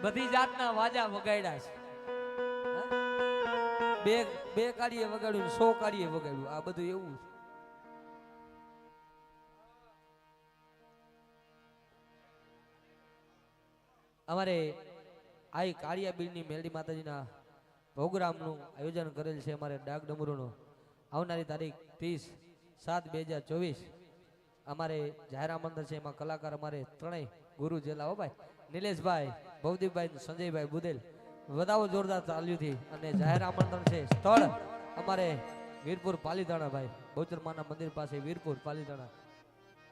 બધી જાતના વાજા વગાડ્યા છે. બે કાળીએ વગાડ્યું, 100 કાળીએ વગાડ્યું. આ બધું એવું છે. અમારે આ કાળિયા બીડની મેલડી માતાજીના પ્રોગ્રામનું આયોજન કરેલ છે. અમારે ડાક ડમરૂનો આવનારી તારીખ 30/7/2024 અમારે જાહેર આમંત્રણ છે. એમાં કલાકાર અમારે ત્રણેય ગુરુ જેલા હો ભાઈ, નિલેશભાઈ, ભવદીપભાઈ, સંજયભાઈ બુદેલ. વધાવો જોરદાર ચાલ્યુંથી અને જાહેર આમંત્રણ છે. સ્થળ અમારે વીરપુર પાલીતાણા ભાઈ, બહુચરમાના મંદિર પાસે વીરપુર પાલીતાણા.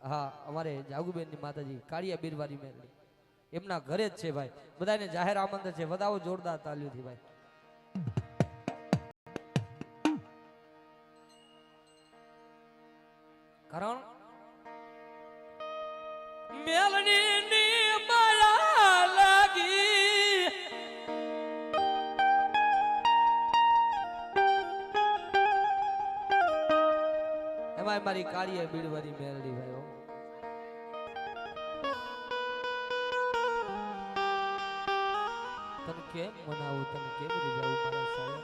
હા, અમારે જાગુબેનની માતાજી કાળિયા બીરવારી મેલડી એમના ઘરે જ છે ભાઈ. બધાને જાહેર આમંત્રણ છે. વધાવો જોરદાર તાલ્યુંથી ભાઈ. કારણ મેલડીની માયા લાગી, એમાં મારી કાળિયા બીડવારી મેલડી ભાઈ. તને કેમ મનાવું, તને કેમ રીઝાવું મારા સાહેબ?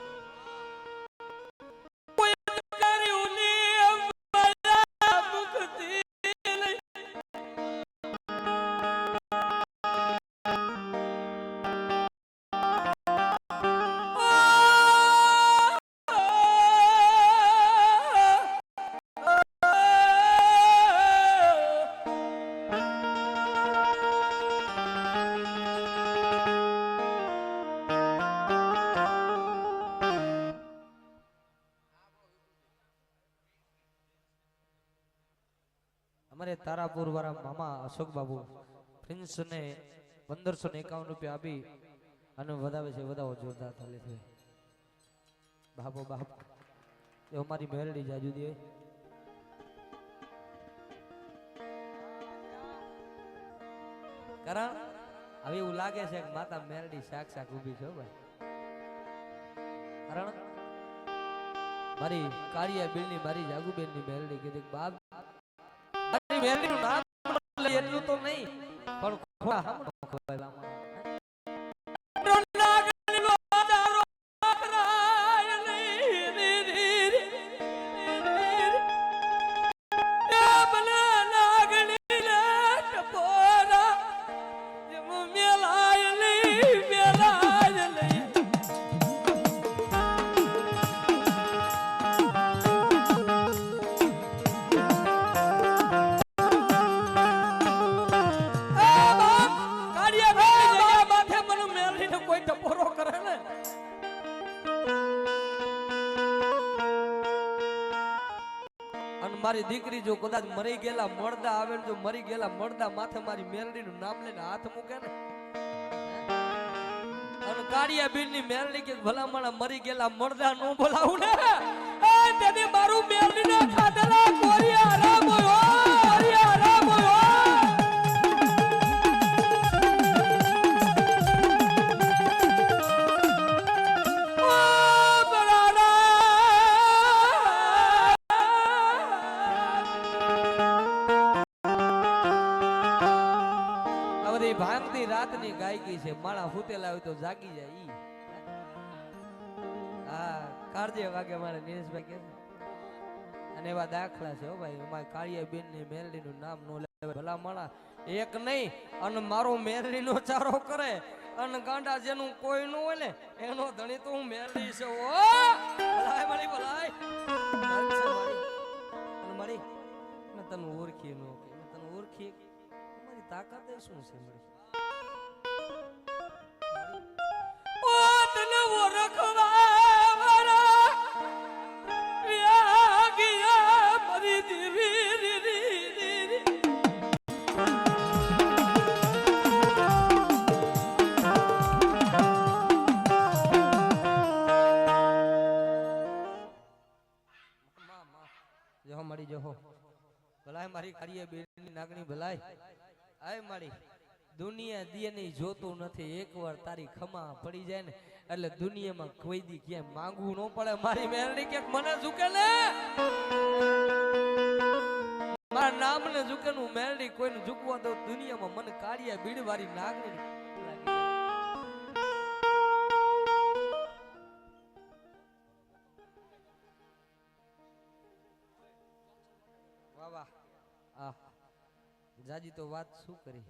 અમારે તારાપુર વાળા મામા અશોક બાબુ પ્રિન્સ ને 1551 રૂપિયા આપી અને વધાવે છે. વધાવો જોરદાર ચાલે છે. બાપો બાપ એ અમારી મેલડી જાજુ દે. કારણ હવે એવું લાગે છે કે માતા મેલડી સાક્ષાત ઊભી છે ભાઈ. કારણ મારી કાળિયા બીલની મારી જાગુબેનની મેલડી કીધી બાપ મેલડીનું નામ એટલું તો નહીં પણ ખોળા સાંભળો ખોળા. મારી દીકરી જો કદાચ મરી ગયેલા મળદા આવે ને જો મરી ગયેલા મળદા માથે મારી મેલડીનું નામ લઈને હાથ મૂકે ને અને કાળિયા બીરની મેલડી કે ભલામણા મરી ગયેલા મળદા નો બોલાવું ને તેને મારું મેલડીને ખાધેલા કોરિયા રામ કોરિયા રામ ભાંગતી રાતની ગાયકી છે. માણા ફૂટેલા હોય તો જાગી જાય ઈ. હા, કાળજે વાગે મારે નિલેશભાઈ કે અને એવા દાખલા છે હો ભાઈ. અમારી કાળિયા બેન ની મેલડી નું નામ નો લેવાય. ભલા માણા એક નહીં અને મારો મેલડી નો ચારો કરે અને ગાંડા જેનું કોઈ નો હોય ને એનો ધણી તો હું મેલડી છે. ઓ ભલાય મારી ભલાય મારી અને મારી તને ઓળખી નો કે તને ઓળખી તાકાત એ શું છે મળી? ઓ તને ઓળખવા વાળા વ્યાગિયા મરી દીવી રી રી રી રી. જો મળી જો ભલાય મારી કાળીએ બેની નાગણી ભલાય આય મળી દુનિયા દિયની જોતું નથી એકવાર તારી ખમા પડી જાય ને એટલે દુનિયામાં કોઈ દી ક્યાંય માંગવું ન પડે મારી મેરડી કે મને ઝુકે ને મારા નામ ને ઝુકે નું મેરડી કોઈને ઝુકવા દો દુનિયામાં મને કાળિયા બીડ વાળી નાગણી લાગી વાહ વાહ આ જાજી તો વાત શું કરી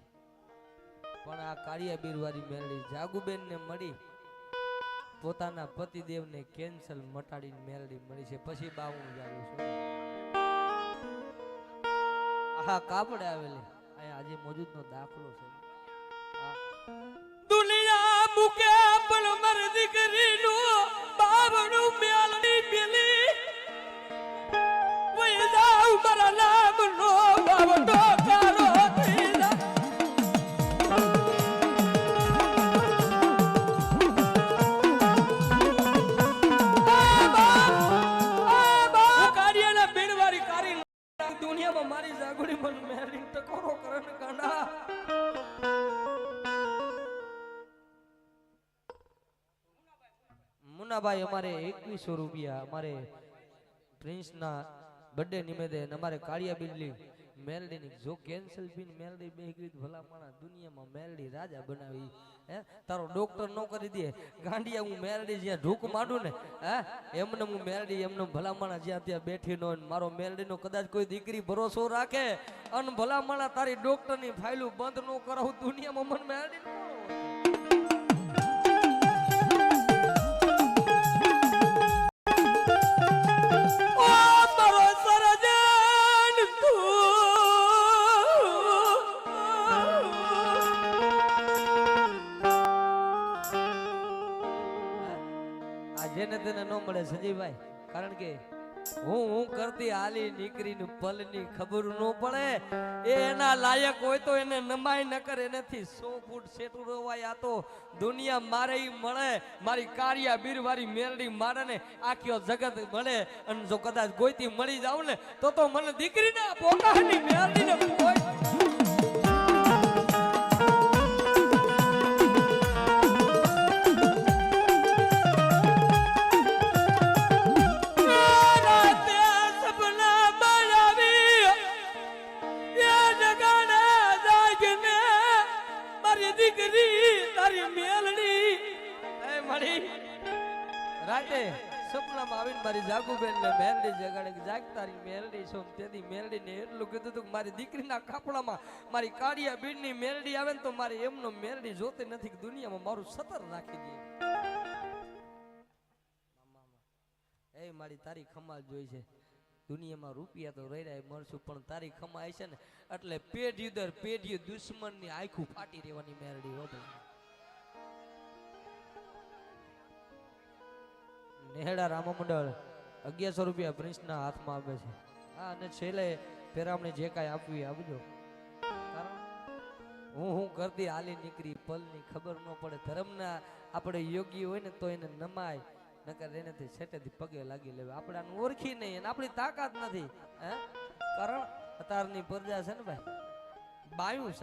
પણ આ કાળિયા બીરવારી મેલડી જાગુબેન ને મળી પોતાના પતિદેવને કેન્સલ મટાડીને મેલડી મળી છે પછી બાવું જાગું છું આ કાપડે આવેલી અહીંયા આજે મોજૂદનો દાખલો છે દુનિયા મુકે પણ મર દીકરીનું બાવનું મેલડી પેલી વઈ જાવ મારા નામનો બાવડો કારો થઈ જા. કારિયાના બેડવારી કારી દુનિયામાં મારી જાગુડી મન મેલડી ટકોરો કરે ને કાંડા. મુન્નાભાઈ અમારે 2100 રૂપિયા અમારે પ્રિન્સના બર્થડે નિમિત્તે અમારે કાળિયા બિલ્લી મેલડીની જો કેન્સલ બિન મેલડી બેગરીત ભલા માણા દુનિયામાં મેલડી રાજા બનાવી હે તારો ડોક્ટર નો કરી દે ગાંડિયા હું મેલડી જ્યાં ઢૂક માંડું ને હે એમને હું મેલડી એમને ભલા માણા જ્યાં ત્યાં બેઠી નો મારો મેલડીનો કદાચ કોઈ દીકરી ભરોસો રાખે અને ભલા માણા તારી ડોક્ટરની ફાઇલું બંધ નો કરાવું દુનિયામાં મને મેલડી જેને તેને ન મળે સંજયભાઈ કારણ કે હું કરતી હાલી નીકળીને પલની ખબર ન પડે એ એના લાયક હોય તો એને નમાય ન કરે એનાથી 100 ફૂટ સેટું રોવાય આ તો દુનિયા મારે ઈ મળે મારી કારિયા બીરવારી મેલડી મારે ને આખી જગત મળે અને જો કદાચ ગોઈતી મળી જાવ ને તો મને દીકરીને પોતાની મેલડીને કોઈ રાતે સપનામાં આવીને મારી જાગુબેન ને મેલડી જગાડે કે જાગ તારી મેલડી છો તેથી મેલડી ને એટલું કીધું હતું કે મારી દીકરીના કાપડામાં મારી કાળિયા બીડની મેલડી આવે ને તો મારી એમનો મેલડી જોતી નથી કે દુનિયામાં મારું સતર રાખી દે એ મારી તારી ખમા જોઈ છે દુનિયામાં રૂપિયા તો રહી રહ્યા મળશું પણ તારી ખમા છે ને એટલે પેઢી દર પેઢી દુશ્મનની આંખું ફાટી રહેવાની મેલડી હો નેહડા રામા મંડળ 1100 રૂપિયા પ્રિન્સના હાથમાં આપે છે હા અને છેલ્લે પેરામણી જે કાંઈ આપવી આપજો કારણ હું કરતી હાલી નીકળી પલની ખબર ન પડે ધર્મના આપણે યોગ્ય હોય ને તો એને નમાય નકર એનાથી છેટેથી પગે લાગી લેવા આપણે આને ઓળખી નહીં અને આપણી તાકાત નથી હે કારણ અતારની પ્રજા છે ને ભાઈ બાયું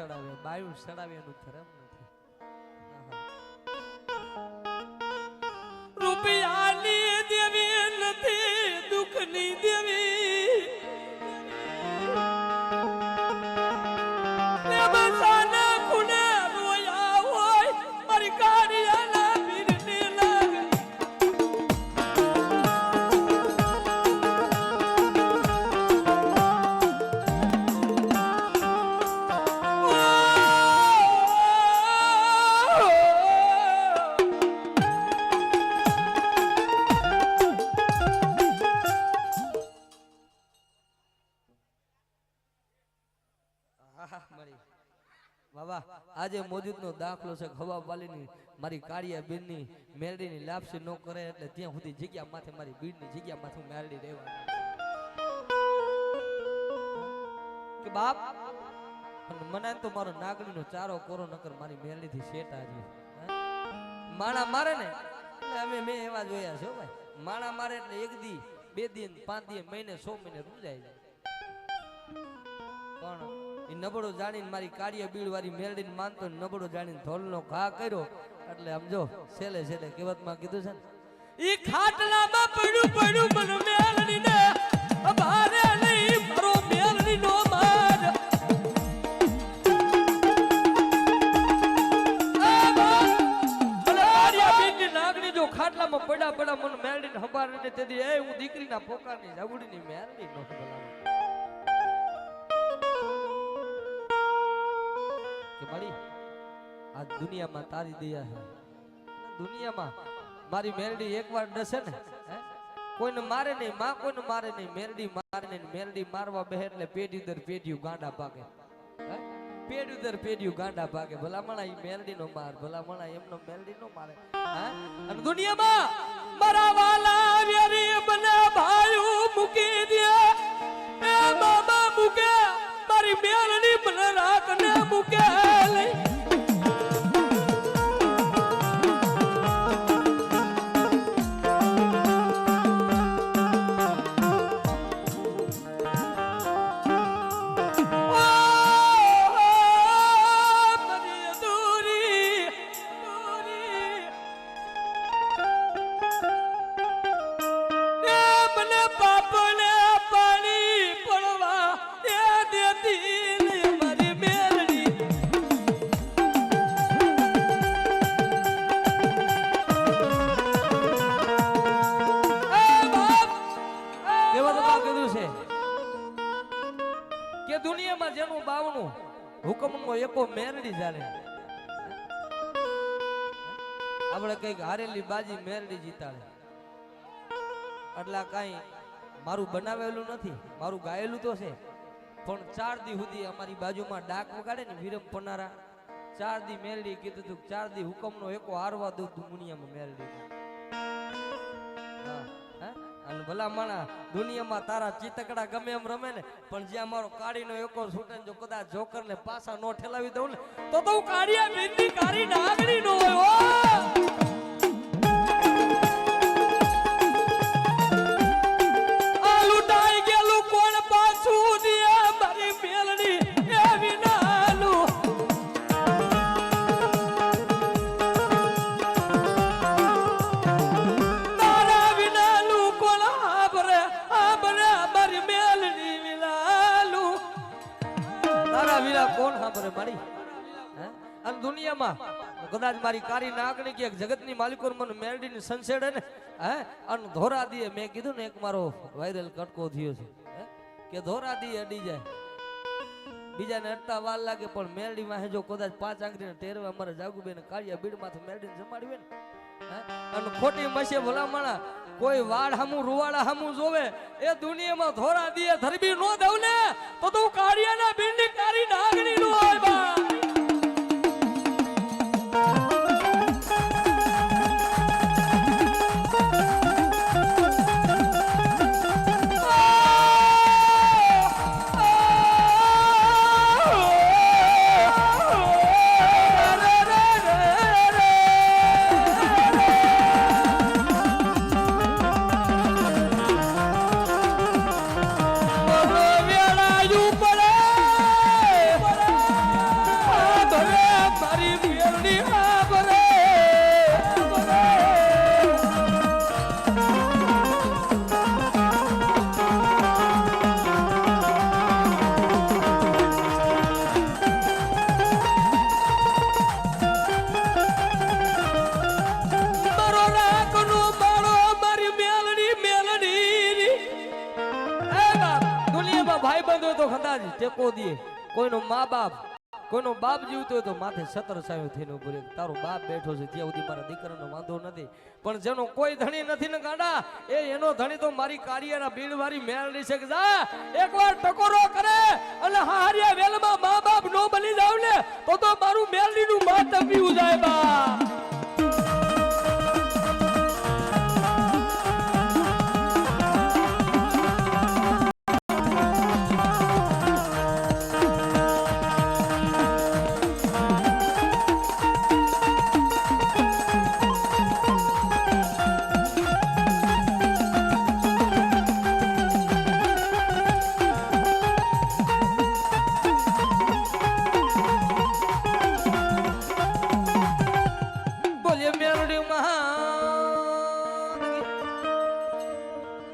સડાવે એનું ધર્મ નથી રૂપિયાની દેવી નથી દુઃખની દેવી બસાના ખૂણે રોયા હોય મારી કારિયાના બીરની લાગે બાબા આજે મોજૂદનો દાખલો છે ખવા વાલીની મારી કાળિયા બેનની મેરડીની લાપસી ન કરે એટલે ત્યાં સુધી જગ્યા માથે મારી બીડની જગ્યા માથે મેરડી રહેવા કે બાપ મને તો મારો નાગણીનો ચારો કોરો નકર મારી મેરડીથી શેટા છે માણા મારે ને એટલે અમે મેં એવા જોયા છે ભાઈ માણા મારે એટલે 1 દી 2 દી 5 દી મહિને 100 મહિને રૂજાઈ જાય પણ એ નબળો જાણીને મારી કાળિયા બીડ વાળી મેરડીને માનતો નબળો જાણીને ધોલનો ઘા કર્યો એટલે સમજો છેલ્લે છેલ્લે કહેવતમાં કીધું છે ને ઈ ખાટલામાં પડ્યું મને મેલડી ને ભારે નહીં મારો મેલડી નો માર નાગણી જો ખાટલામાં પડ્યા મને મેલડી ને હંબારીને તેથી એ હું દીકરીના પોકારની જાબુડીની મેલડી નો કે મારી આ દુનિયામાં તારી દયા છે દુનિયામાં મારી મેરડી એકવાર ડસે ને કોઈને મારે નહીં માં કોઈને મારે નહીં મેરડી મારે નહીં મેરડી મારવા બે એટલે પેઢી દર પેઢીયું ગાંડા પાકે પેઢી દર પેઢીયું ગાંડા પાકે ભલામણા ઈ મેરડી નો માર ભલામણા એમનો મેરડી નો મારે અને દુનિયામાં મારા વાલા વેરી બને ભાઈઓ મૂકી દે એ બાબા મૂકે મારી મેરડી મને રાખને મૂકે લઈ દુનિયામાં જેનું બાવનું હુકમનો એકો મેરડી જાણે આપણે કઈક હારેલી બાજી મેરડી જીતાડે એટલે કઈ મારું બનાવેલું નથી મારું ગાયેલું તો છે પણ 4 દી સુધી અમારી બાજુમાં ડાક વગાડે ને વિરમ પનારા 4 દી મેરડી કીધું તું 4 દી હુકમનો એકો હારવા દઉં દુનિયામાં મેરડી અને ભલા માણા દુનિયામાં તારા ચિતકડા ગમે એમ રમે ને પણ જ્યાં મારો કાળીનો એકો છૂટે જો કદાચ જોકર ને પાછા નો ઠેલાવી દઉં ને તો હું કાળિયા બિંદી કાળી નાગણી નો હોય આ લૂંટાઈ ગયેલું કોણ પાછું દે મારી મેલડી એવી નાલું કોણ સાંભળે મારી અને દુનિયામાં કદાચ મારી કારી નાગણી કે જગતની માલિકો મને મેરડીની સંસેડે ને અને ધોરા દીએ મેં કીધું ને એક મારો વાયરલ કટકો થયો છે કે ધોરા દીએ અડી જાય બીજાને અડતા વાર લાગે પણ મેરડી માં જો કદાચ 5 આંગળીને ટેરવા અમારે જાગુબેન કાળિયા બીડ માંથી મેરડીને જમાડવી ને અને ખોટી મસે ભલામણા કોઈ વાડ હામું રૂવાડા હામું જોવે એ દુનિયામાં ધોરા દીએ ધરબી નો દઉં ને તો તું કાળિયાના બિંડી કારી નાગણી નો હોય બા ભાઈ બંધો તો ખંદાજ ટેકો દે કોઈનો મા બાપ કોઈનો બાપ જીવતો હોય તો માથે સતર સાયો થઈને ઉભો રહે. તારો બાપ બેઠો છે ત્યાં સુધી મારા દીકરાનો વાંધો નથી, પણ જેનો કોઈ ધણી નથી ને ગાંડા, એનો ધણી તો મારી કાળિયાના બીડવાળી મેળડી છે કે જા એકવાર ટકોરો કરે અને હારિયા વેલમાં મા બાપ નો બની જાવ ને તો મારું મેળડીનું માથે પીવું જાય બા.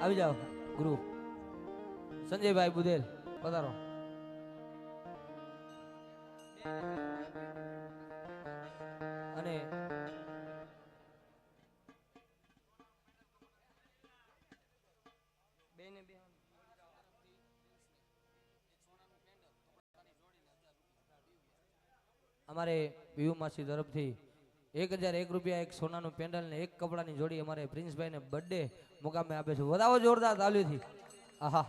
આવી જાઓ ગુરુ સંજયભાઈ બુધેલ પધારો. અને અમારે બીયુ માસી તરફથી 1001 રૂપિયા એક સોનાનું પેન્ડલ ને એક કપડાની જોડી અમારે પ્રિન્સભાઈ ને બર્થડે મુકામે આપે છે. વધાવો જોરદાર તાલીથી. આહા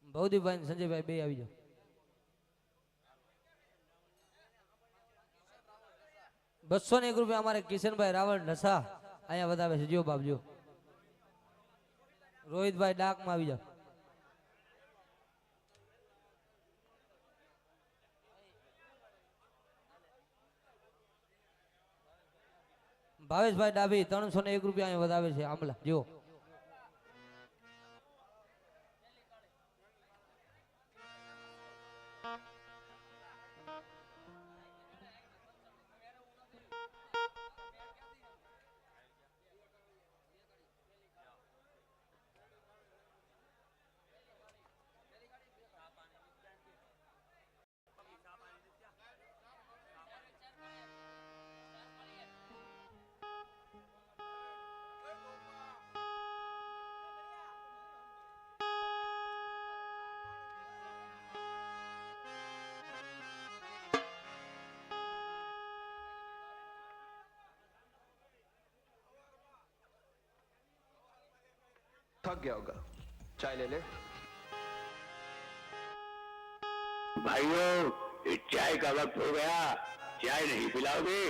ભવદીપભાઈ સંજયભાઈ બે આવી જાઓ. ₹201 અમારે કિશનભાઈ રાવળ નસા અહીંયા વધાવે છે. જો બાપ જો. રોહિતભાઈ ડાકમાં આવી જાઓ. ભાવેશભાઈ ડાભી ₹301 અહીંયા વધાવે છે. આમલા જો. थक गया होगा, चाय ले ले। भाइयों, चाय का वक्त हो गया, चाय नहीं पिलाओगे?